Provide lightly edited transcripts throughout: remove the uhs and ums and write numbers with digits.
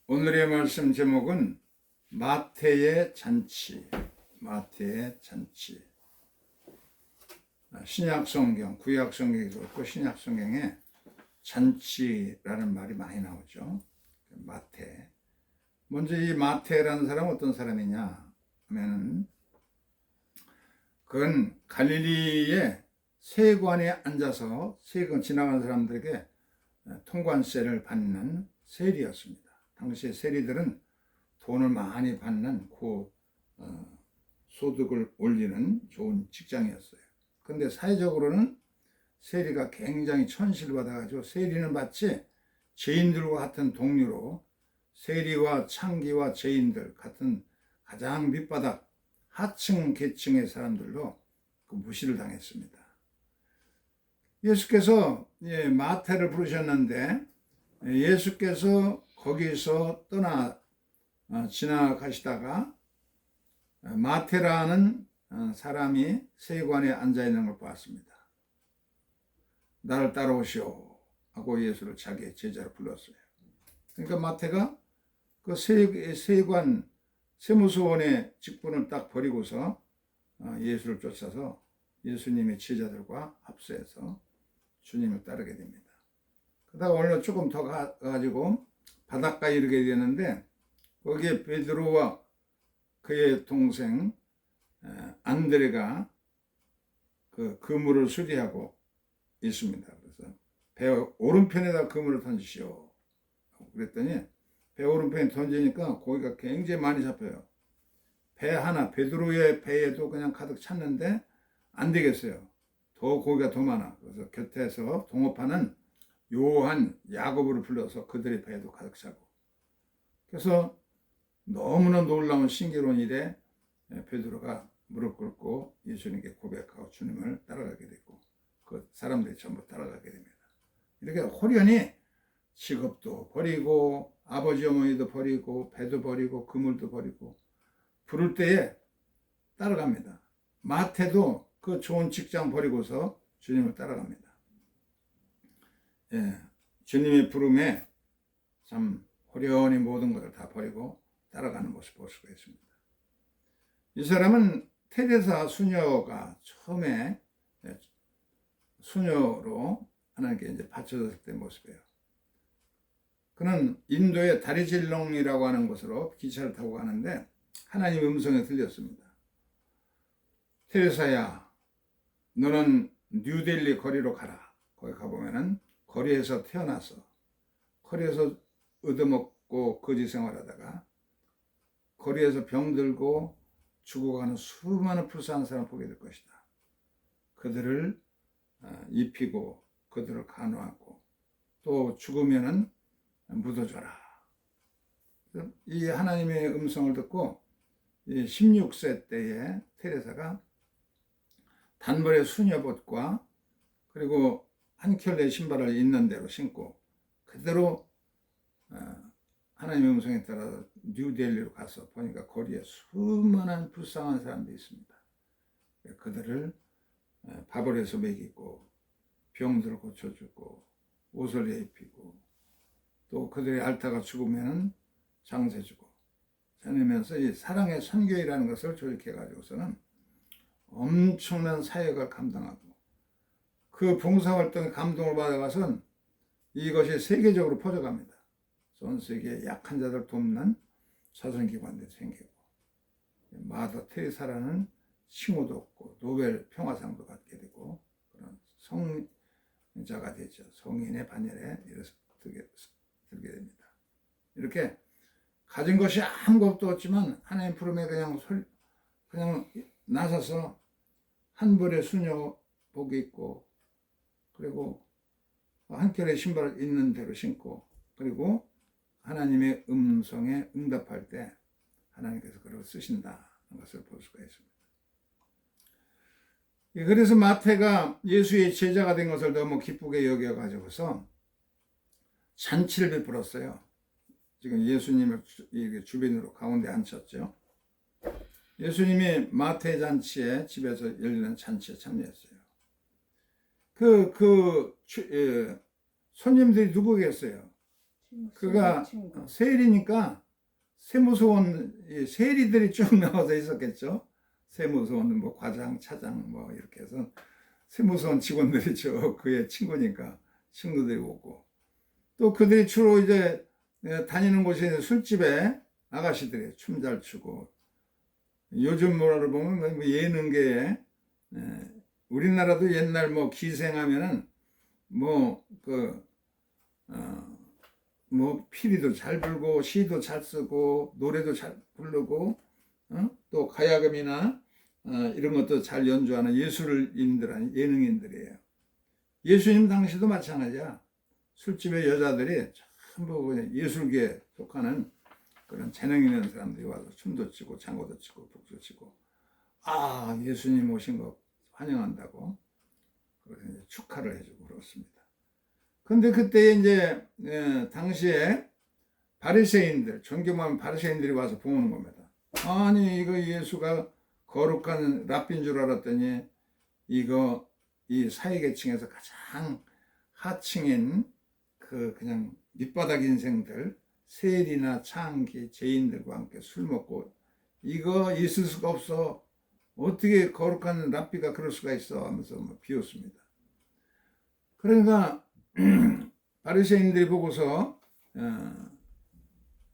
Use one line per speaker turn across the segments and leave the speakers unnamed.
오늘의 말씀 제목은 마태의 잔치. 마태의 잔치. 신약 성경, 구약 성경에도 그렇고 신약 성경에 잔치라는 말이 많이 나오죠. 마태. 먼저 이 마태라는 사람은 어떤 사람이냐 하면은 그건 갈릴리의 세관에 앉아서 세관 지나가는 사람들에게 통관세를 받는 세리였습니다. 당시에 세리들은 돈을 많이 받는 소득을 올리는 좋은 직장이었어요. 그런데 사회적으로는 세리가 굉장히 천시를 받아가지고 세리는 마치 죄인들과 같은 동료로 세리와 창기와 죄인들 같은 가장 밑바닥 하층 계층의 사람들로 무시를 당했습니다. 예수께서 마태를 부르셨는데 예수께서 거기서 지나가시다가 마태라는 사람이 세관에 앉아 있는 걸 봤습니다. 나를 따라오시오 하고 예수를 자기의 제자로 불렀어요. 그러니까 마태가 그 세관 세무서원의 직분을 딱 버리고서 예수를 쫓아서 예수님의 제자들과 합세해서 주님을 따르게 됩니다. 그러다가 오늘 조금 더 가가지고 바닷가에 이르게 되는데 거기에 베드로와 그의 동생 안드레가 그 그물을 수리하고 있습니다. 그래서 배 오른편에다 그물을 던지시오. 그랬더니 배 오른편에 던지니까 고기가 굉장히 많이 잡혀요. 배 하나, 베드로의 배에도 그냥 가득 찼는데 안 되겠어요. 더 고기가 더 많아. 그래서 곁에서 동업하는 요한, 야고보를 불러서 그들의 배에도 가득 차고. 그래서 너무나 놀라운 신기로운 일에 베드로가 무릎 꿇고 예수님께 고백하고 주님을 따라가게 되고 그 사람들이 전부 따라가게 됩니다. 이렇게 홀연히 직업도 버리고 아버지 어머니도 버리고 배도 버리고 그물도 버리고 부를 때에 따라갑니다. 마태도 그 좋은 직장 버리고서 주님을 따라갑니다. 주님의 부름에 참 호련히 모든 것을 다 버리고 따라가는 모습을 볼 수가 있습니다. 이 사람은 테레사 수녀가 처음에 수녀로 하나님께 이제 바쳐졌을 때 모습이에요. 그는 인도의 다리질롱이라고 하는 곳으로 기차를 타고 가는데 하나님의 음성이 들렸습니다. 테레사야, 너는 뉴델리 거리로 가라. 거기 가보면은 거리에서 태어나서 거리에서 얻어먹고 거지 생활하다가 거리에서 병들고 죽어가는 수많은 불쌍한 사람을 보게 될 것이다. 그들을 입히고 그들을 간호하고 또 죽으면은 묻어줘라. 이 하나님의 음성을 듣고 16세 때에 테레사가 단벌의 수녀봇과 그리고 한 켤레 신발을 있는 대로 신고 그대로 하나님의 음성에 따라 뉴델리로 가서 보니까 거리에 수많은 불쌍한 사람들이 있습니다. 그들을 밥을 해서 먹이고 병들을 고쳐주고 옷을 입히고 또 그들의 앓다가 죽으면 장세주고 다니면서 이 사랑의 선교회라는 것을 조직해 가지고서는 엄청난 사역을 감당하고 그 봉사활동에 감동을 받아가서는 이것이 세계적으로 퍼져갑니다. 전 세계의 약한 자들 돕는 사선기관들이 생기고 마더 테레사라는 칭호도 얻고 노벨 평화상도 받게 되고 그런 성자가 되죠. 성인의 반열에 들게 됩니다. 이렇게 가진 것이 아무것도 없지만 하나님 부름에 그냥 나서서 한 벌의 수녀복 입고 그리고 한 켤레 신발을 있는 대로 신고 그리고 하나님의 음성에 응답할 때 하나님께서 그를 쓰신다는 것을 볼 수가 있습니다. 그래서 마태가 예수의 제자가 된 것을 너무 기쁘게 여겨가지고서 잔치를 베풀었어요. 지금 예수님을 주변으로 가운데 앉혔죠. 예수님이 마태 잔치에 집에서 열리는 잔치에 참여했어요. 손님들이 누구겠어요? 그가 세일이니까 세무서원 세리들이 쭉 나와서 있었겠죠. 세무서원 뭐 과장, 차장 뭐 이렇게 해서 세무서원 직원들이 쭉 그의 친구니까 친구들이 오고, 또 그들이 주로 이제 다니는 곳에 술집에 아가씨들이 춤 잘 추고, 요즘 문화를 보면 뭐 예능계에 우리나라도 옛날 뭐 기생하면은 뭐 피리도 잘 불고 시도 잘 쓰고 노래도 잘 부르고 또 가야금이나 이런 것도 잘 연주하는 예술인들, 예능인들이에요. 예수님 당시도 마찬가지야. 술집의 여자들이 전부 그냥 예술계에 속하는 그런 재능 있는 사람들이 와서 춤도 추고 장구도 치고 북도 치고, 아, 예수님 오신 거 환영한다고 그래서 이제 축하를 해주고 그렇습니다. 근데 그때 이제 당시에 바리새인들, 존경하는 바리새인들이 와서 보는 겁니다. 아니, 이거 예수가 거룩한 랍비인 줄 알았더니 이거 이 사회계층에서 가장 하층인 그냥 밑바닥 인생들, 세리나 창기, 죄인들과 함께 술 먹고, 이거 있을 수가 없어. 어떻게 거룩한 랍비가 그럴 수가 있어 하면서 뭐 비웃습니다. 그러니까 바리새인들이 보고서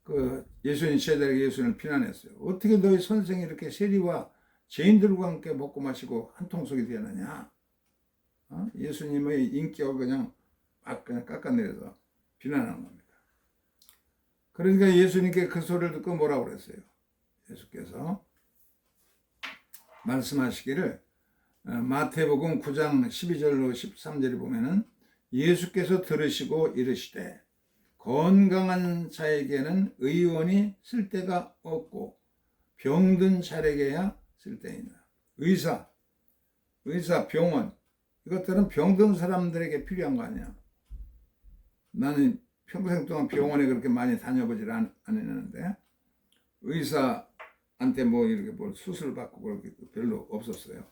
그 예수님 제자들에게 예수님을 비난했어요. 어떻게 너희 선생이 이렇게 세리와 죄인들과 함께 먹고 마시고 한 통속이 되느냐? 예수님의 인격을 그냥 깎아내려서 비난하는 겁니다. 그러니까 예수님께 그 소리를 듣고 뭐라고 그랬어요? 예수께서 말씀하시기를, 마태복음 9장 12절로 13절에 보면은 예수께서 들으시고 이르시되 건강한 자에게는 의원이 쓸데가 없고 병든 자에게야 쓸데있나. 의사, 병원, 이것들은 병든 사람들에게 필요한 거 아니야. 나는 평생 동안 병원에 그렇게 많이 다녀보질 않았는데 의사한테 뭐 이렇게 뭘 수술 받고 그렇게 별로 없었어요.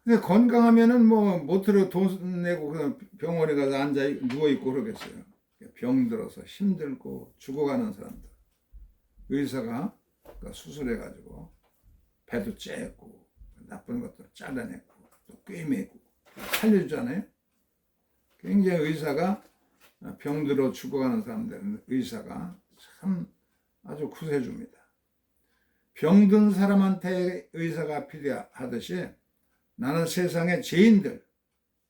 근데 건강하면은 뭐 못으로 돈 내고 그냥 병원에 가서 앉아 누워 있고 그러겠어요. 병들어서 힘들고 죽어가는 사람들, 의사가 수술해 가지고 배도 째고 나쁜 것도 잘라내고 또 꿰매고 살려주잖아요. 굉장히 의사가 병들어 죽어가는 사람들은 의사가 참 아주 구세주입니다. 병든 사람한테 의사가 필요하듯이 나는 세상의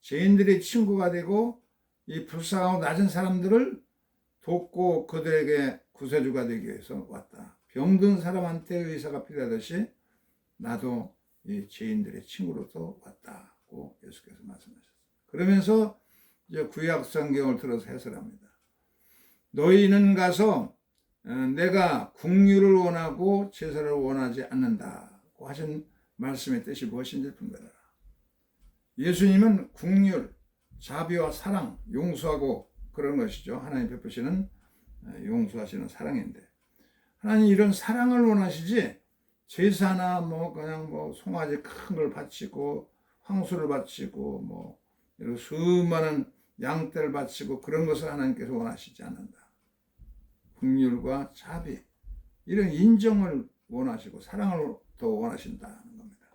죄인들의 친구가 되고 이 불쌍하고 낮은 사람들을 돕고 그들에게 구세주가 되기 위해서 왔다. 병든 사람한테 의사가 필요하듯이 나도 이 죄인들의 친구로서 왔다고 예수께서 말씀하셨어요. 그러면서 이제 구약 성경을 들어서 해설합니다. 너희는 가서 내가 긍휼을 원하고 제사를 원하지 않는다고 하신 말씀의 뜻이 무엇인지 분별하라. 예수님은 긍휼, 자비와 사랑, 용서하고 그런 것이죠. 하나님 베푸시는 용서하시는 사랑인데, 하나님 이런 사랑을 원하시지 제사나 뭐 그냥 뭐 송아지 큰 걸 바치고 황소를 바치고 뭐 이런 수많은 양떼를 바치고 그런 것을 하나님께서 원하시지 않는다. 긍휼과 자비, 이런 인정을 원하시고 사랑을 더 원하신다는 겁니다.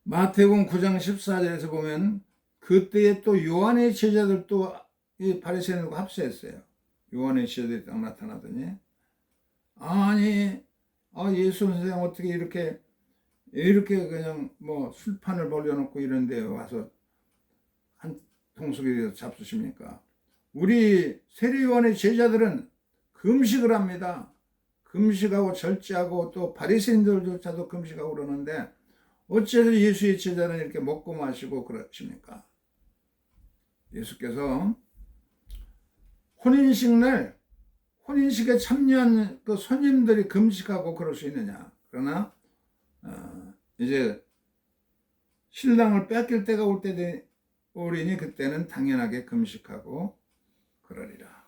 마태복음 9장 14절에서 보면 그때에 또 요한의 제자들도 이 바리새인들과 합세했어요. 요한의 제자들이 딱 나타나더니, 아니, 예수 선생 어떻게 이렇게 그냥 뭐 술판을 벌려놓고 이런 데 와서 한 통속에 잡수십니까? 우리 세례요한의 제자들은 금식을 합니다. 금식하고 절제하고 또 바리새인들조차도 금식하고 그러는데 어째서 예수의 제자는 이렇게 먹고 마시고 그러십니까? 예수께서 혼인식 날 혼인식에 참여한 그 손님들이 금식하고 그럴 수 있느냐? 그러나 이제 신랑을 뺏길 때가 올 때 오리니 그때는 당연하게 금식하고 그러리라.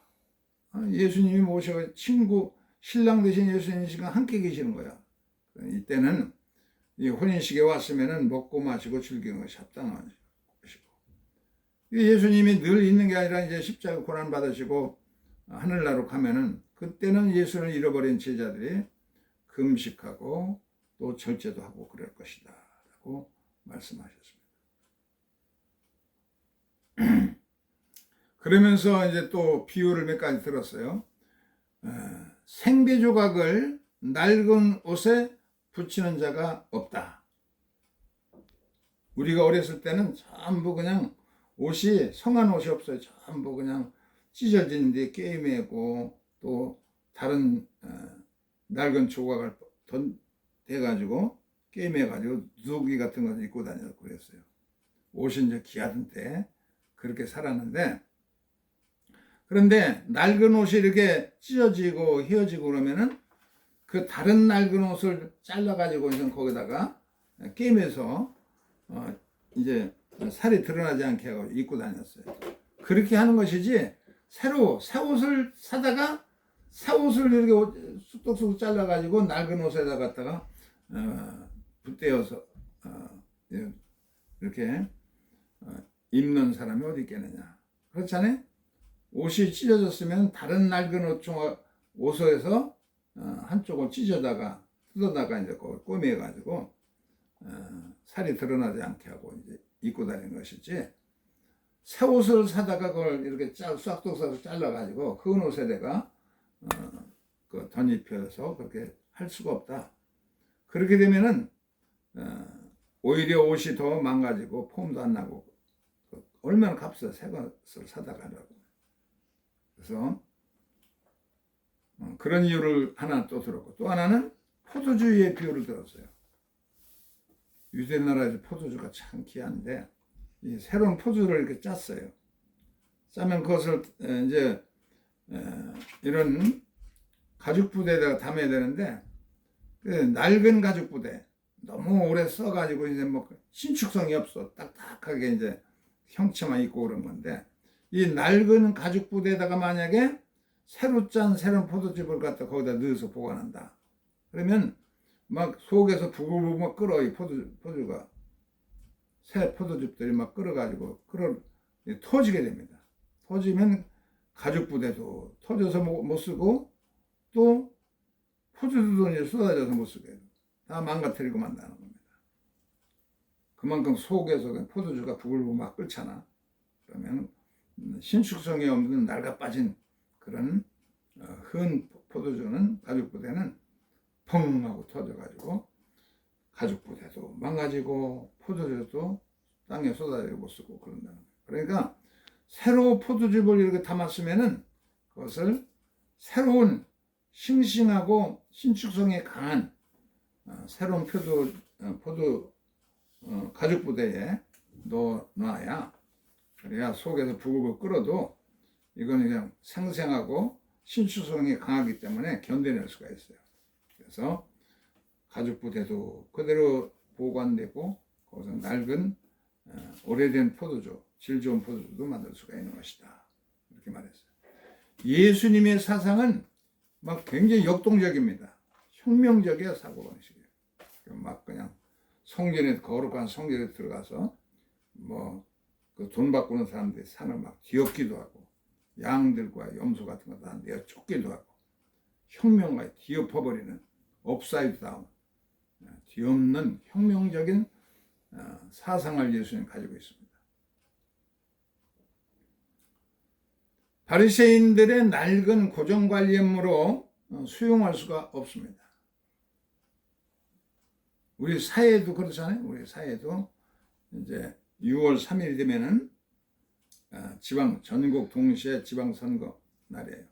예수님이 모셔 친구 신랑 대신 예수님과 함께 계시는 거야. 이때는 이 혼인식에 왔으면은 먹고 마시고 즐기는 것이 합당한 것이고, 예수님이 늘 있는 게 아니라 이제 십자가 고난 받으시고 하늘나라로 가면은 그때는 예수를 잃어버린 제자들이 금식하고 또 절제도 하고 그럴 것이다 라고 말씀하셨습니다. 그러면서 이제 또 비유를 몇 가지 들었어요. 생배 조각을 낡은 옷에 붙이는 자가 없다. 우리가 어렸을 때는 전부 그냥 옷이 성한 옷이 없어요. 전부 그냥 찢어진 데 게임하고 또 다른 낡은 조각을 대가지고 게임해가지고 누더기 같은 거 입고 다녀서 그랬어요. 옷이 이제 귀하던 때 그렇게 살았는데, 그런데 낡은 옷이 이렇게 찢어지고 휘어지고 그러면은 그 다른 낡은 옷을 잘라가지고 거기다가 게임해서 이제 살이 드러나지 않게 하고 입고 다녔어요. 그렇게 하는 것이지, 새로 새 옷을 사다가 새 옷을 이렇게 쑥덕쑥 잘라가지고 낡은 옷에다 갖다가 붓대어서 이렇게 입는 사람이 어디 있겠느냐. 그렇잖아요. 옷이 찢어졌으면 다른 낡은 옷에서 한쪽을 찢어다가 뜯어다가 이제 꼬매가지고 살이 드러나지 않게 하고 이제 입고 다니는 것이지, 새 옷을 사다가 그걸 이렇게 싹둑싹둑 잘라가지고 그 옷에다가 그 덧입혀서 그렇게 할 수가 없다. 그렇게 되면은 오히려 옷이 더 망가지고 폼도 안 나고 얼마나 값을 새 것을 사다가 하라고. 그래서 그런 이유를 하나 또 들었고, 또 하나는 포도주의 비유를 들었어요. 유대 나라에서 포도주가 참 귀한데 이 새로운 포도주를 이렇게 짰어요. 짜면 그것을 이제 이런 가죽 부대에다가 담아야 되는데, 그 낡은 가죽 부대 너무 오래 써가지고 이제 뭐 신축성이 없어. 딱딱하게 이제 형체만 있고 그런 건데, 이 낡은 가죽 부대에다가 만약에 새로 짠 새로운 포도즙을 갖다 거기다 넣어서 보관한다. 그러면 막 속에서 부글부글 막 끓어. 이 포도주가 새 포도즙들이 막 끓어가지고 터지게 됩니다. 터지면 가죽 부대도 터져서 못 쓰고 또 포도주도 이제 쏟아져서 못 쓰게 다 망가뜨리고 만다는 겁니다. 그만큼 속에서 포도주가 부글부글 막 끓잖아. 그러면 신축성이 없는 낡아빠진 그런 흔 포도주는 가죽 부대는 펑 하고 터져가지고 가죽 부대도 망가지고 포도주도 땅에 쏟아지고 못 쓰고 그런다는 거예요. 그러니까 새로 포도즙을 이렇게 담았으면은 그것을 새로운 싱싱하고 신축성이 강한 새로운 포도 가죽 부대에 넣어놔야, 그래야 속에서 부글부글 끓어도 이거는 그냥 생생하고 신축성이 강하기 때문에 견뎌낼 수가 있어요. 그래서 가죽 부대도 그대로 보관되고 거기서 낡은 오래된 포도주, 질 좋은 포도주도 만들 수가 있는 것이다. 이렇게 말했어요. 예수님의 사상은 막 굉장히 역동적입니다. 혁명적이야, 사고방식이에요. 막 그냥 거룩한 성전에 들어가서 뭐 그 돈 바꾸는 사람들이 산을 막 뒤엎기도 하고, 양들과 염소 같은 거 다 내어 쫓기도 하고, 혁명과 뒤엎어버리는 업사이드 다운, 뒤엎는 혁명적인 사상을 예수님 가지고 있습니다. 바리새인들의 낡은 고정관념으로 수용할 수가 없습니다. 우리 사회도 그렇잖아요. 우리 사회도 이제 6월 3일이 되면은 전국 동시에 지방선거 날이에요.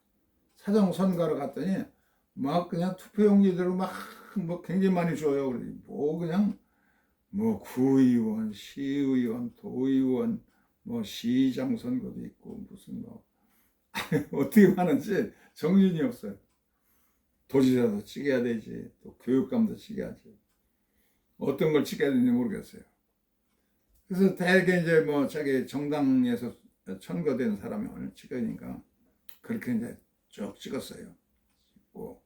사정선거로 갔더니 막 그냥 투표용지 들고 막 뭐 굉장히 많이 줘요. 뭐 그냥 뭐 구의원, 시의원, 도의원, 뭐 시장 선거도 있고 무슨 뭐 어떻게 하는지 정신이 없어요. 도지사도 찍어야 되지, 또 교육감도 찍어야지. 어떤 걸 찍어야 되는지 모르겠어요. 그래서 대개 이제 뭐 자기 정당에서 선거된 사람을 찍으니까 그렇게 이제 쭉 찍었어요. 뭐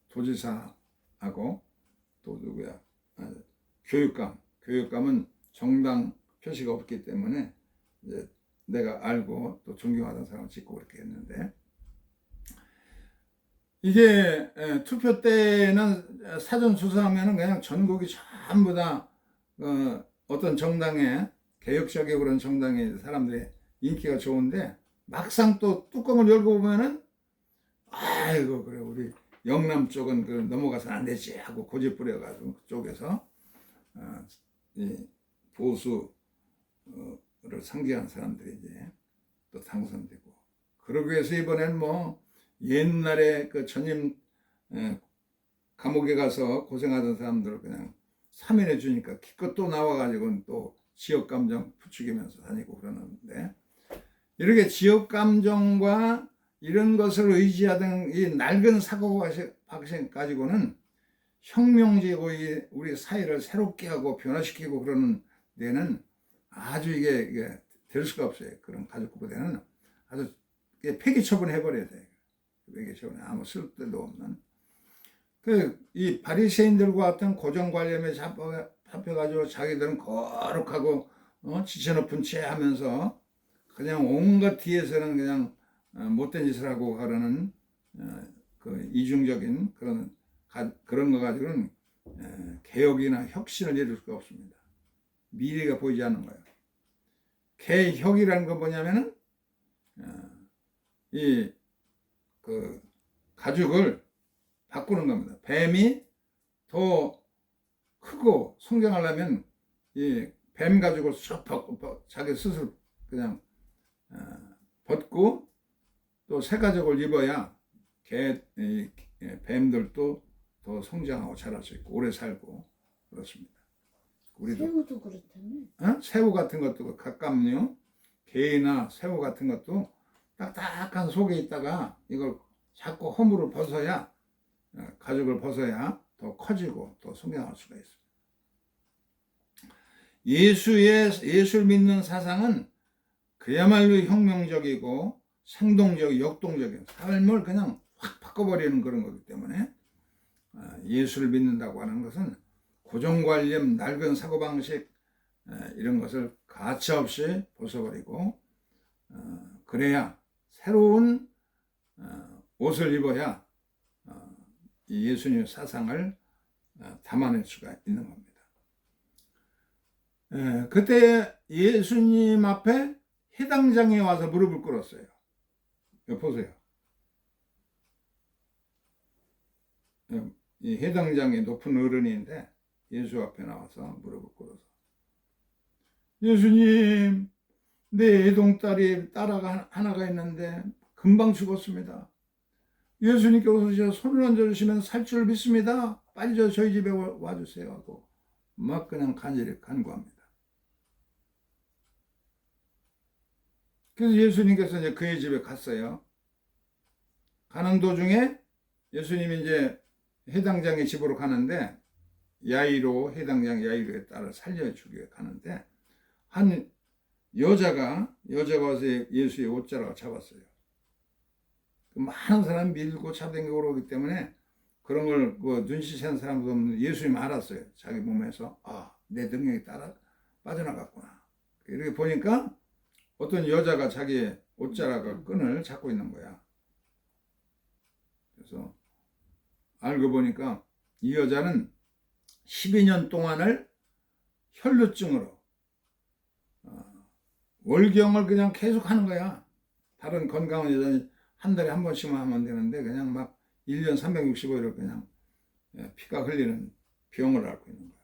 도지사하고 또 누구야? 교육감은 정당 표시가 없기 때문에 이제 내가 알고 또 존경하던 사람을 짓고 그렇게 했는데, 이게 투표 때는 사전 수사하면은 그냥 전국이 전부 다 어떤 정당에, 개혁적이고 그런 정당의 사람들의 인기가 좋은데, 막상 또 뚜껑을 열고 보면은 아이고 그래 우리 영남 쪽은 넘어가서는 안 되지 하고 고집 부려가지고 그쪽에서 이 보수를 상징하는 사람들이 이제 또 당선되고, 그러기 위해서 이번엔 뭐 옛날에 그 전임 감옥에 가서 고생하던 사람들을 그냥 사면해 주니까 기껏 또 나와가지고 또 지역 감정 부추기면서 다니고 그러는데, 이렇게 지역 감정과 이런 것을 의지하던 이 낡은 사고방식 가지고는 혁명적이고 우리 사회를 새롭게 하고 변화시키고 그러는 데는 아주 이게 될 수가 없어요. 그런 가족부대는 아주 폐기 처분해버려야 돼요. 폐기 처분, 아무 쓸데도 없는. 이 바리새인들과 같은 고정관념에 잡혀가지고 자기들은 거룩하고 지체 높은 채 하면서 그냥 온갖 뒤에서는 그냥 못된 짓을 하고 가려는 그 이중적인 그런 거 가지고는 개혁이나 혁신을 이룰 수가 없습니다. 미래가 보이지 않는 거예요. 개혁이라는 건 뭐냐면은 이 그 가죽을 바꾸는 겁니다. 뱀이 더 크고 성장하려면 이 뱀 가죽을 쑥 자기 스스로 그냥 벗고 또 새 가죽을 입어야 뱀들도 더 성장하고 자랄 수 있고 오래 살고 그렇습니다. 우리도
새우도 그렇다며?
새우 같은 것도 갑각류, 게나 새우 같은 것도 딱딱한 속에 있다가 이걸 자꾸 허물을 벗어야, 가죽을 벗어야 더 커지고 더 성장할 수가 있습니다. 예수를 믿는 사상은 그야말로 혁명적이고 생동적, 역동적인 삶을 그냥 확 바꿔버리는 그런 거기 때문에 예수를 믿는다고 하는 것은 고정관념, 낡은 사고방식 이런 것을 가차없이 벗어버리고 그래야 새로운 옷을 입어야 이 예수님의 사상을 담아낼 수가 있는 겁니다. 그때 예수님 앞에 해당장에 와서 무릎을 꿇었어요. 여기 보세요. 이 해당장이 높은 어른인데 예수 앞에 나와서 무릎을 꿇어서, 예수님, 내 애동딸이 딸아가 하나가 있는데 금방 죽었습니다. 예수님께 오셔서 손을 얹어주시면 살 줄 믿습니다. 빨리 저희 집에 와주세요 하고 막 그냥 간절히 간구합니다. 그래서 예수님께서 이제 그의 집에 갔어요. 가는 도중에 예수님이 이제 해당장의 집으로 가는데, 해당장 야이로의 딸을 살려주기 위해 가는데, 한 여자가 와서 예수의 옷자락을 잡았어요. 많은 사람이 밀고 잡아당기고 그러기 때문에 그런 걸 눈치챈 사람도 없는 예수님 알았어요. 자기 몸에서 내 능력이 빠져나갔구나. 이렇게 보니까 어떤 여자가 자기 옷자락을 끈을 잡고 있는 거야. 그래서 알고 보니까 이 여자는 12년 동안을 혈루증으로 월경을 그냥 계속 하는 거야. 다른 건강한 여자는 한 달에 한 번씩만 하면 되는데 그냥 막 1년 365일을 그냥 피가 흘리는 병을 앓고 있는 거야.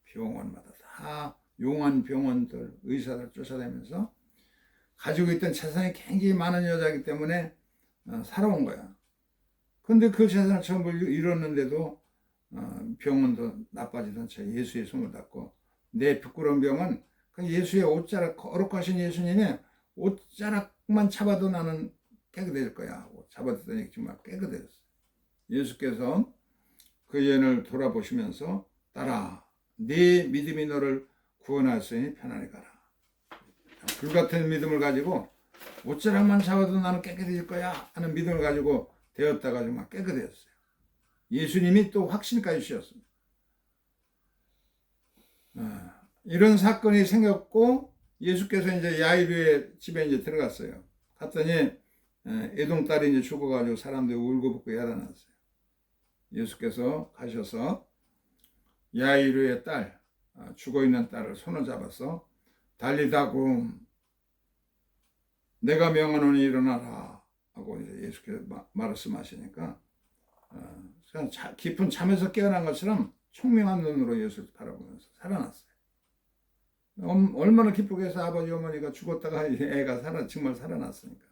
병원마다 다 용한 병원들, 의사들 쫓아다니면서 가지고 있던 재산이 굉장히 많은 여자이기 때문에 살아온 거야. 근데 그 재산을 전부 잃었는데도 병원도 나빠지던 채 예수의 손을 잡고, 내 부끄러운 병은 예수의 옷자락, 거룩하신 예수님의 옷자락만 잡아도 나는 깨끗해질 거야 하고 잡아줬더니 정말 깨끗해졌어요. 예수께서 그 여인을 돌아보시면서 딸아, 네 믿음이 너를 구원하였으니 편안히 가라. 불같은 믿음을 가지고 옷자락만 잡아도 나는 깨끗해질 거야 하는 믿음을 가지고 되었다가 정말 깨끗해졌어요. 예수님이 또 확신까지 주셨습니다. 이런 사건이 생겼고 예수께서 이제 야이르의 집에 이제 들어갔어요. 갔더니 애동딸이 이제 죽어가지고 사람들이 울고불고 야단났어요. 예수께서 가셔서 야이르의 딸, 죽어있는 딸을 손을 잡아서 달리다굼 내가 명하노니 일어나라 하고 이제 예수께서 말씀하시니까 그냥 깊은 잠에서 깨어난 것처럼 총명한 눈으로 예수를 바라보면서 살아났어요. 얼마나 기쁘게 해서 아버지 어머니가 죽었다가 애가 정말 살아났으니까.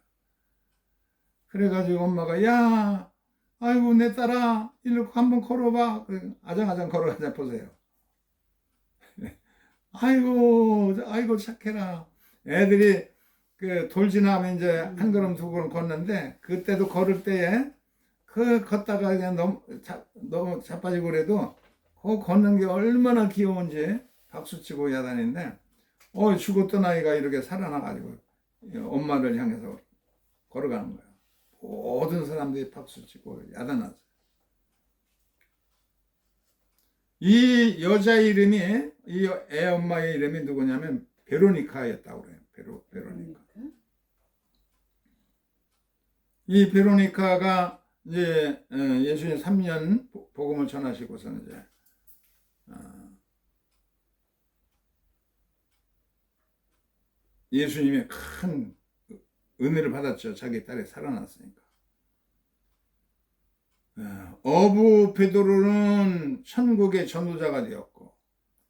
그래가지고 엄마가 야 아이고 내 딸아 일로 한번 걸어봐. 아장아장 걸어가자 보세요. 아이고 착해라. 애들이 그 돌 지나면 이제 한 걸음 두 걸음 걷는데 그때도 걸을 때에 걷다가 그냥 너무 자빠지고 그래도 걷는 게 얼마나 귀여운지 박수치고 야단인데 죽었던 아이가 이렇게 살아나가지고 엄마를 향해서 걸어가는 거예요. 모든 사람들이 박수치고 야단났어요. 이 여자 이름이 이 애 엄마의 이름이 누구냐면 베로니카였다고 그래요. 베로니카. 이 베로니카가 이제 예수님 3년 복음을 전하시고서는 이제 예수님의 큰 은혜를 받았죠. 자기 딸이 살아났으니까. 어부 베드로는 천국의 전도자가 되었고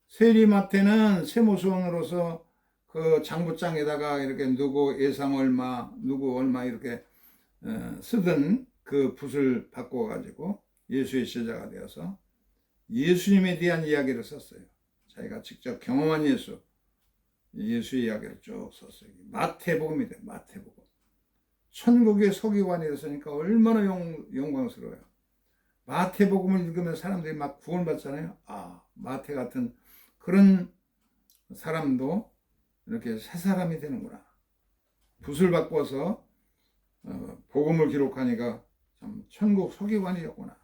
세리마태는 세무서원으로서 그 장부장에다가 이렇게 누구 예상 얼마 누구 얼마 이렇게 쓰던 그 붓을 바꿔가지고 예수의 제자가 되어서 예수님에 대한 이야기를 썼어요. 자기가 직접 경험한 예수의 이야기를 쭉 썼어요. 마태복음이래. 마태복음. 천국의 서기관이 됐으니까 얼마나 영광스러워요. 마태복음을 읽으면 사람들이 막 구원받잖아요. 마태 같은 그런 사람도 이렇게 새 사람이 되는구나. 붓을 바꿔서 복음을 기록하니까 참 천국 서기관이었구나.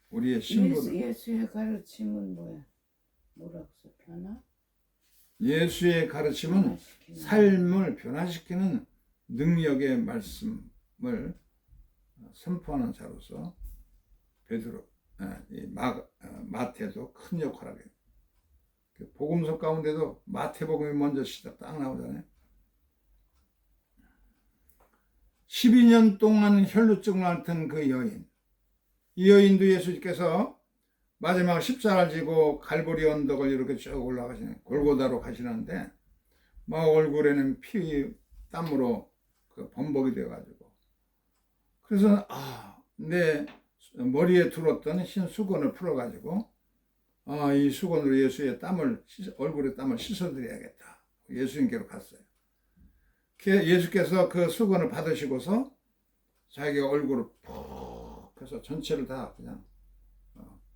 우리의 신분.
예수의 가르침은 뭐야? 뭐라고 써? 변화?
예수의 가르침은 삶을 변화시키는 능력의 말씀을 선포하는 자로서 베드로, 마태도 큰 역할을 하게 됩니다. 복음서 가운데도 마태복음이 먼저 시작 딱 나오잖아요. 12년 동안 혈루증을 앓던 그 여인, 이 여인도 예수님께서 마지막 십자가를 지고 갈보리 언덕을 이렇게 쭉 올라가시는 골고다로 가시는데 막 얼굴에는 피 땀으로 그 범벅이 돼가지고 그래서 내 머리에 둘었던 흰 수건을 풀어가지고 이 수건으로 예수의 얼굴에 땀을 씻어드려야겠다. 예수님께로 갔어요. 예수께서 그 수건을 받으시고서 자기 얼굴을 푹 해서 전체를 다 그냥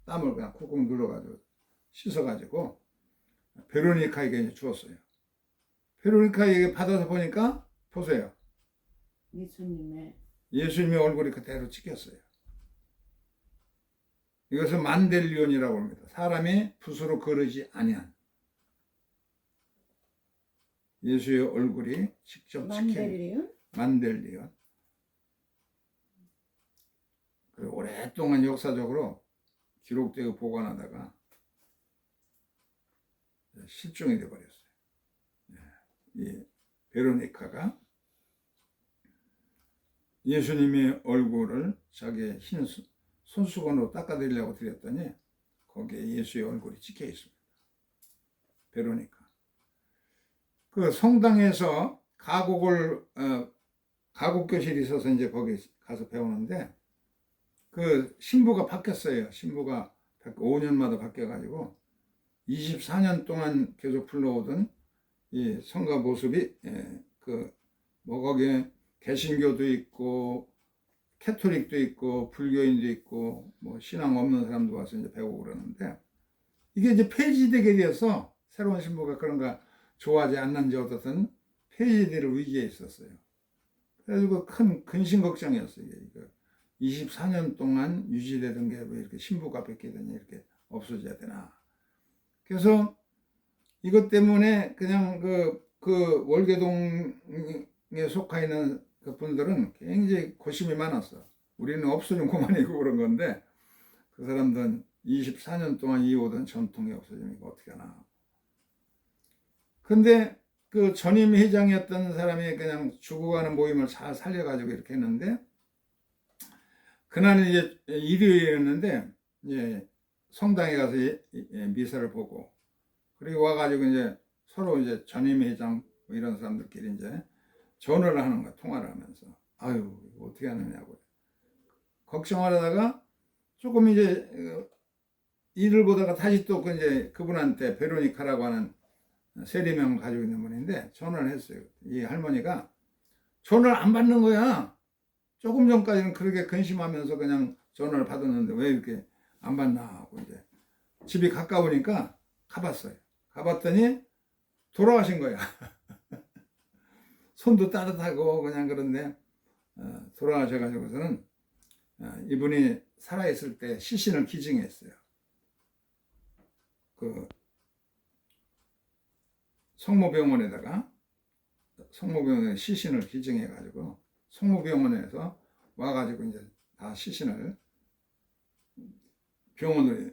땀을 그냥 쿡쿡 눌러가지고 씻어가지고 베로니카에게 주었어요. 베로니카에게 받아서 보니까 보세요. 예수님의 얼굴이 그대로 찍혔어요. 이것을 만델리온이라고 합니다. 사람이 붓으로 그리지 아니한 예수의 얼굴이 직접 찍힌 만델리온. 오랫동안 역사적으로 기록되고 보관하다가 실종이 되어버렸어요. 이 베로니카가 예수님의 얼굴을 자기의 흰 손수건으로 닦아드리려고 드렸더니 거기에 예수의 얼굴이 찍혀 있습니다. 베로니카. 그 성당에서 가곡교실이 있어서 이제 거기 가서 배우는데 그 신부가 바뀌었어요. 신부가 5년마다 바뀌어가지고 24년 동안 계속 불러오던 이 성가 모습이 거기에 개신교도 있고 캐톨릭도 있고 불교인도 있고 뭐 신앙 없는 사람도 와서 이제 배우고 그러는데 이게 이제 폐지되게 되어서 새로운 신부가 그런 거 좋아하지 않는지 어떻든 폐지될 위기에 있었어요. 그래가지고 큰 근심 걱정이었어요. 이거 24년 동안 유지되던 게 왜 이렇게 신부가 바뀌더니 이렇게 없어져야 되나. 그래서 이것 때문에 그냥 그 월계동에 속해 있는 그 분들은 굉장히 고심이 많았어. 우리는 없어진 고만이고 그런 건데 그 사람들은 24년 동안 이어오던 전통이 없어지면 이거 어떻게 하나. 근데 그 전임 회장이었던 사람이 그냥 죽어가는 모임을 잘 살려가지고 이렇게 했는데 그날은 이제 일요일이었는데 이제 성당에 가서 미사를 보고 그리고 와가지고 이제 서로 이제 전임 회장 뭐 이런 사람들끼리 이제 전화를 하는 거야. 통화를 하면서 아유 이거 어떻게 하느냐고 걱정하려다가 조금 이제 일을 보다가 다시 또 그 이제 그분한테 베로니카라고 하는 세리명을 가지고 있는 분인데 전화를 했어요. 이 할머니가 전화를 안 받는 거야. 조금 전까지는 그렇게 근심하면서 그냥 전화를 받았는데 왜 이렇게 안 받나 하고 이제 집이 가까우니까 가봤어요. 가봤더니 돌아가신 거야. 손도 따뜻하고 그냥 그런데 돌아가셔가지고서는 이분이 살아있을 때 시신을 기증했어요. 그 성모병원에 시신을 기증해가지고 성모병원에서 와가지고 이제 다 시신을 병원으로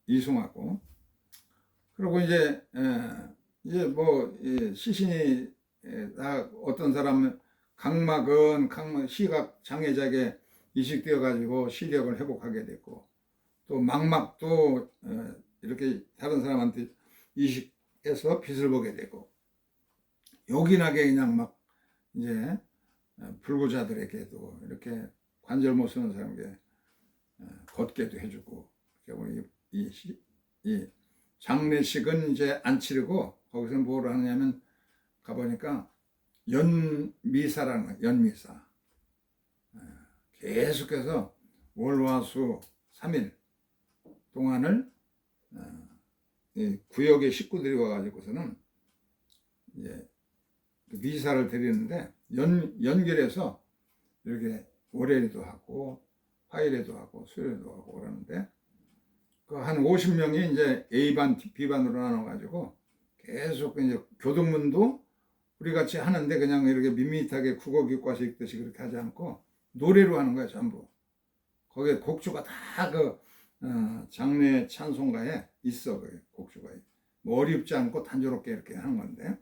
이송하고 그리고 이제 뭐 시신이 다 어떤 사람은 각막 시각 장애자에게 이식되어 가지고 시력을 회복하게 됐고 또 망막도 이렇게 다른 사람한테 이식해서 빛을 보게 되고 요긴하게 그냥 막 이제 불구자들에게도 이렇게 관절 못 쓰는 사람에게 걷게도 해주고 이 장례식은 이제 안 치르고 거기서 뭘 하느냐면 가보니까 연미사라는 거예요. 연미사. 계속해서 월화수 3일 동안을 이 구역의 식구들이 와가지고서는 이제 미사를 드리는데 연결해서 이렇게 월요일에도 하고 화요일에도 하고 수요일에도 하고 그러는데 그 한 50명이 이제 A반, B반으로 나눠가지고 계속 이제 교동문도 우리 같이 하는데 그냥 이렇게 밋밋하게 국어교과서 읽듯이 그렇게 하지 않고 노래로 하는 거야 전부. 거기에 곡주가 다 그 장례 찬송가에 있어 그 곡주가 뭐 어렵지 않고 단조롭게 이렇게 하는 건데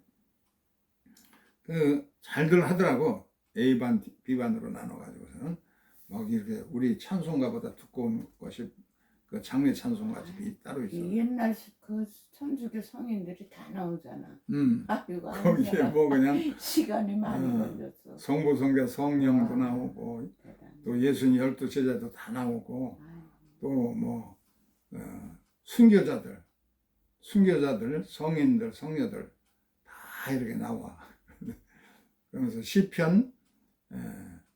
그 잘들 하더라고. A반, B반으로 나눠가지고서는 막 이렇게 우리 찬송가보다 두꺼운 것이 그 장례 찬송가집이 따로 있어.
옛날 그 천주교 성인들이 다 나오잖아. 아이고
거기에 뭐 그냥
시간이 많이 걸렸어.
성부, 성자, 성령도 나오고
대단해.
또 예수님 12제자도 다 나오고
아유,
또 뭐 순교자들, 성인들, 성녀들 다 이렇게 나와. 그러면서 시편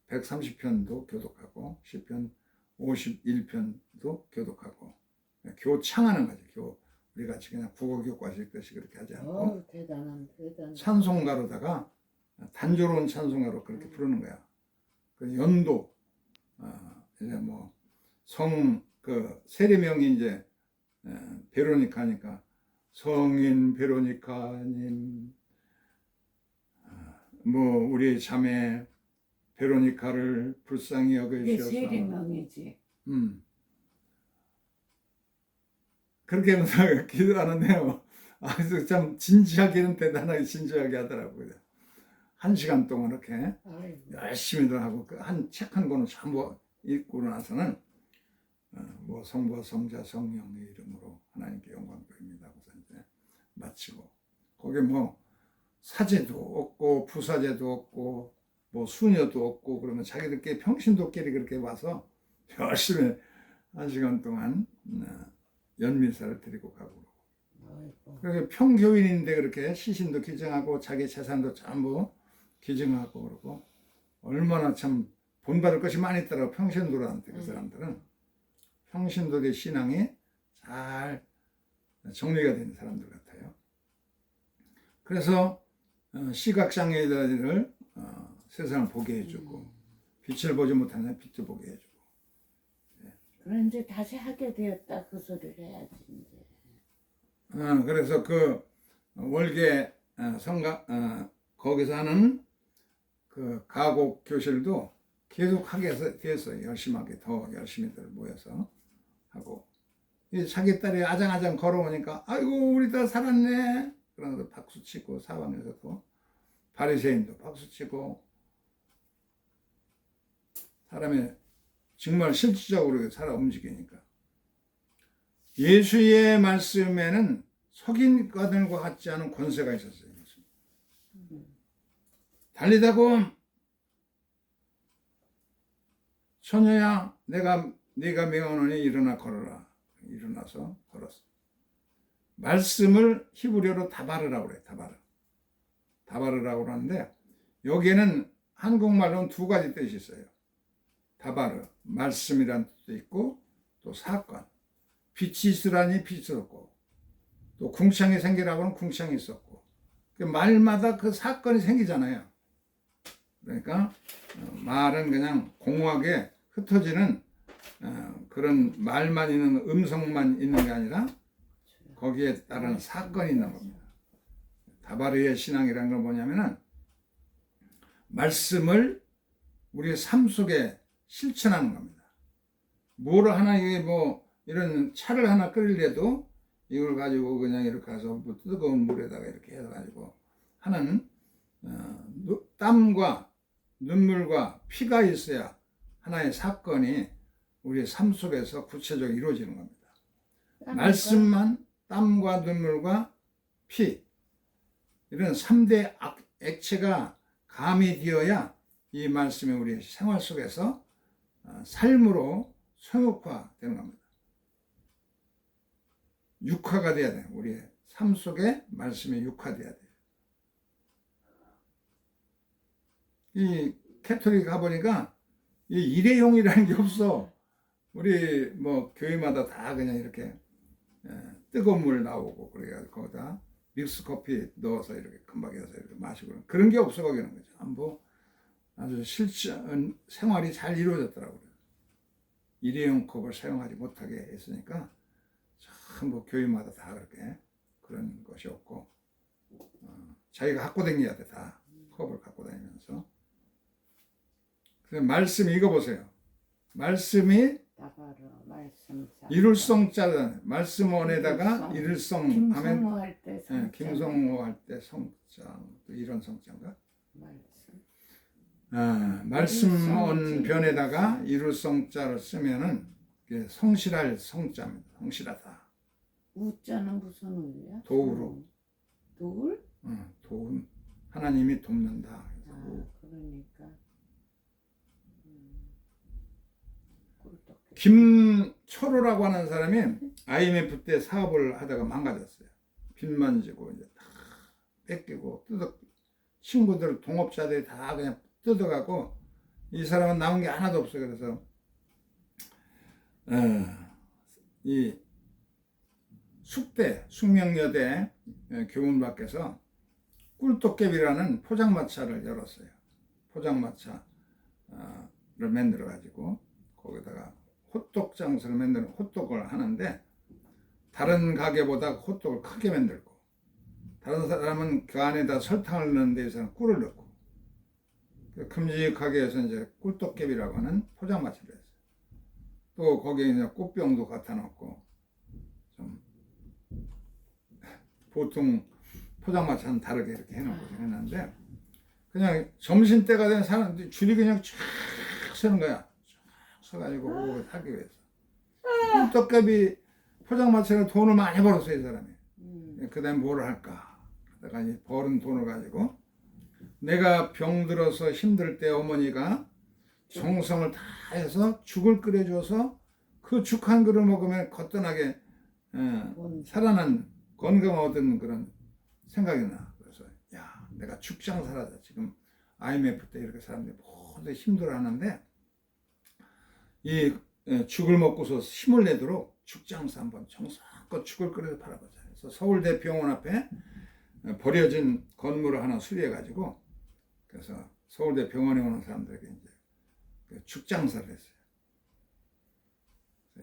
130편도 교독하고 시편 51편도 교독하고 교창하는 거지. 우리 같이 그냥 국어교과서 읽듯이 그렇게 하지 않고
대단한.
찬송가로다가 단조로운 찬송가로 그렇게 부르는 거야. 그 연도 이제 뭐 그 세례명이 이제 베로니카니까 성인 베로니카님 뭐 우리 자매 베로니카를 불쌍히
이게
여기셔서
세례명이지.
그렇게 하면서 기도하는데요. 아주 참 진지하게는 대단하게 진지하게 하더라고요. 1시간 동안 이렇게
아이고.
열심히들 하고 한 책 한 권을 전부 읽고 나서는 뭐 성부와 성자 성령의 이름으로 하나님께 영광 돌립니다 하고서 이제 마치고 거기에 뭐 사제도 없고 부사제도 없고 뭐 수녀도 없고 그러면 자기들끼리 평신도끼리 그렇게 와서 열심히 1시간 동안 연민사를 드리고 가고 그렇게 평교인인데 그렇게 시신도 기증하고 자기 재산도 전부 기증하고 그러고 얼마나 참 본받을 것이 많이 있더라고 평신도들한테. 그 사람들은 평신도의 신앙이 잘 정리가 된 사람들 같아요. 그래서 시각장애인들을 세상을 보게 해주고 빛을 보지 못하는 빛을 보게 해주고.
그럼 이제 다시 하게 되었다 그 소리를 해야지 이제.
그래서 그 월계 거기서 하는 그 가곡 교실도 계속 하게 됐어요. 열심하게 더 열심히들 모여서 하고 자기 딸이 아장아장 걸어오니까 아이고 우리 딸 살았네. 그러면서 박수치고 사방에서도 바리새인도 박수치고 사람이 정말 실질적으로 살아 움직이니까 예수의 말씀에는 석인과들과 같지 않은 권세가 있었어요. 달리다고 처녀야 네가 명하노니 일어나 걸어라. 일어나서 걸었어. 말씀을 히브리어로 다바르라고 그래. 다바르라고 하는데 여기에는 한국말로는 두 가지 뜻이 있어요. 다바르, 말씀이란 뜻도 있고 또 사건, 빛이 있으라니 빛이 있었고 또 궁창이 생기라고 하면 궁창이 있었고 말마다 그 사건이 생기잖아요. 그러니까 말은 그냥 공허하게 흩어지는 그런 말만 있는 음성만 있는 게 아니라 거기에 따른 사건이 있는 겁니다. 다바르의 신앙이라는 건 뭐냐면은 말씀을 우리의 삶 속에 실천하는 겁니다. 뭐를 하나 뭐 이런 차를 하나 끓이려도 이걸 가지고 그냥 이렇게 해서 뭐 뜨거운 물에다가 이렇게 해가지고 하는 땀과 눈물과 피가 있어야 하나의 사건이 우리의 삶 속에서 구체적으로 이루어지는 겁니다. 말씀만 땀과 눈물과 피 이런 3대 액체가 가미되어야 이 말씀이 우리 생활 속에서 삶으로 성육화되는 겁니다. 육화가 돼야 돼요. 우리의 삶 속에 말씀이 육화돼야 돼요. 이 캐톨릭 가보니까 이 일회용이라는 게 없어. 우리 뭐 교회마다 다 그냥 이렇게 뜨거운 물 나오고 그래가지고 거기다 믹스 커피 넣어서 이렇게 금방 해서 이렇게 마시고 그런 게 없어 거기는 거죠. 뭐 아주 실천 생활이 잘 이루어졌더라고요. 일회용 컵을 사용하지 못하게 했으니까 참 뭐 교회마다 다 그렇게 그런 것이 없고 자기가 갖고 다녀야 돼. 다 컵을 갖고 다니면서 말씀 읽어보세요. 말씀이 이룰성 자는 말씀원에다가 이룰성
김성호 할 때 성자.
김성호 할 때 성장 또 이런 성자인가? 말씀원 변에다가 이룰성 자를 쓰면은 성실할 성자입니다. 성실하다.
우자는 무슨 우야?
도우로.
도울?
도움. 하나님이 돕는다.
그러니까.
김철호라고 하는 사람이 IMF 때 사업을 하다가 망가졌어요. 빚만 지고 이제 다 뺏기고 친구들 동업자들이 다 그냥 뜯어가고 이 사람은 남은 게 하나도 없어요. 그래서 이 숙명여대 교문 밖에서 꿀도깨비라는 포장마차를 열었어요. 포장마차를 만들어 가지고 거기다가 호떡 장사를 만드는 호떡을 하는데 다른 가게보다 호떡을 크게 만들고 다른 사람은 그 안에다 설탕을 넣는 데에서는 꿀을 넣고 큼직하게 해서 이제 꿀떡개비라고 하는 포장마차를 했어요. 또 거기에 이제 꽃병도 갖다 놓고 좀 보통 포장마차는 다르게 이렇게 해놓고 했는데 그냥 점심때가 된 사람들이 줄이 그냥 쫙 서는 거야. 서가지고 그걸 사기 위해서. 꿀떡개비 포장마차는 돈을 많이 벌었어요, 이 사람이. 그 다음에 뭘 할까? 내가 이 벌은 돈을 가지고 내가 병들어서 힘들 때 어머니가 정성을 다해서 죽을 끓여줘서 그 죽 한 그릇 먹으면 거뜬하게 살아난 건강 얻은 그런 생각이 나. 그래서 야, 내가 죽장사라다. 지금 IMF 때 이렇게 사람들이 모두 힘들어하는데 이 죽을 먹고서 힘을 내도록 죽장사 한번 정성껏 죽을 끓여서 팔아보자. 그래서 서울대 병원 앞에 버려진 건물을 하나 수리해가지고 그래서 서울대 병원에 오는 사람들에게 이제 죽장사를 했어요.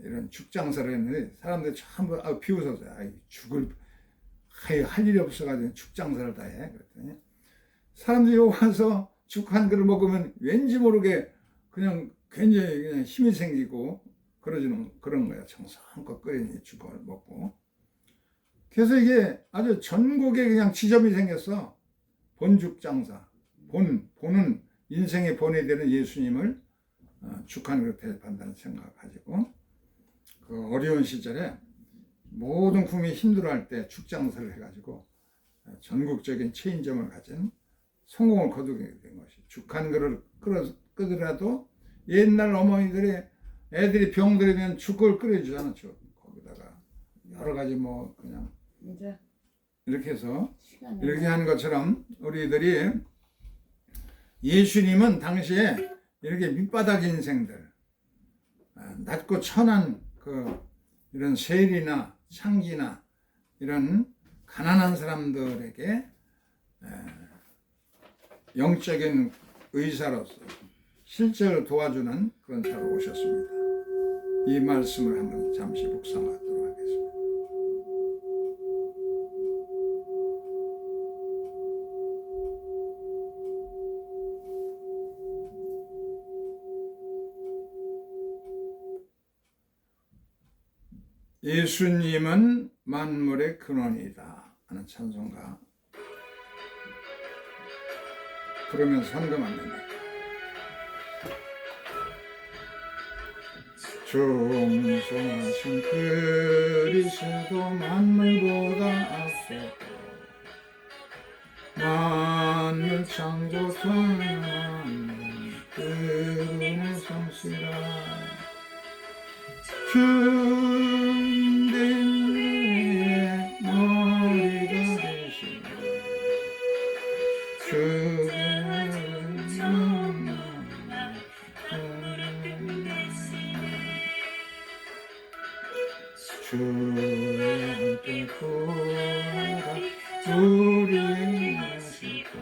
이런 죽장사를 했는데 사람들이 전부 비웃었어요. 아이 죽을 할 일이 없어가지고 죽장사를 다 해. 그랬더니 사람들이 와서 죽 한 그릇 먹으면 왠지 모르게 그냥 굉장히 그냥 힘이 생기고 그러지는 그런 거야. 정성껏 끓인 죽을 먹고. 그래서 이게 아주 전국에 그냥 지점이 생겼어. 본죽장사. 본은 인생의 본이 되는 예수님을 죽한 그릇 대접한다는 생각을 가지고 그 어려운 시절에 모든 국민이 힘들어할 때 죽장사를 해가지고 전국적인 체인점을 가진 성공을 거두게 된 것이. 죽 한 그릇 끓더라도 옛날 어머니들이 애들이 병들면 죽을 끓여주잖아. 거기다가 여러 가지 뭐 그냥
이제
이렇게 해서
시간이
이렇게 하는 것처럼 우리들이 예수님은 당시에 이렇게 밑바닥 인생들, 낮고 천한 이런 세리나 창기나 이런 가난한 사람들에게 영적인 의사로서 실제로 도와주는 그런 사로 오셨습니다. 이 말씀을 한번 잠시 묵상하도록 하겠습니다. 예수님은 만물의 근원이다 하는 찬송가 부르면서 헌금하면 됩니다. 충성하신 그리스도 만물보다 앞서고 만물 창조 선한 그분의 성씨라 주님의 머리가 되시고 주의 함께 구하라 우리 하시고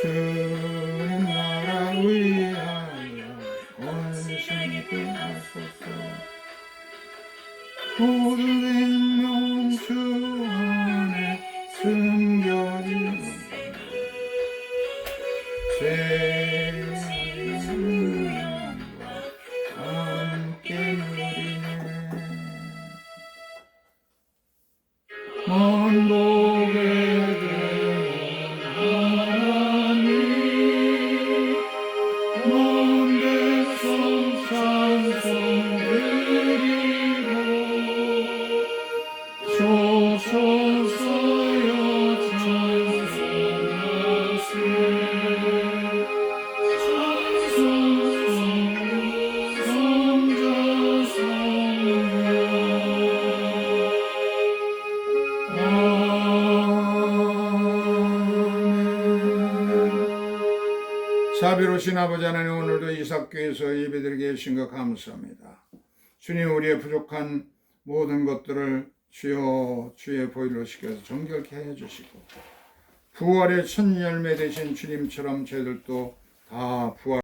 주님 나라 위하여 헌신케 하소서. 모든 생명 주 안에 숨겨진 죄인과 함께 누리네. 먼 복에 드는 하나님 먼 백성 찬송 드리고 조소서여 자비로우신 아버지 하나님, 오늘도 이삭교에서 예배드리게 해주신 것 감사합니다. 주님, 우리의 부족한 모든 것들을 주여 주의 보혈로 씻겨서 정결케 해주시고 부활의 첫 열매 되신 주님처럼 저희들도 다 부활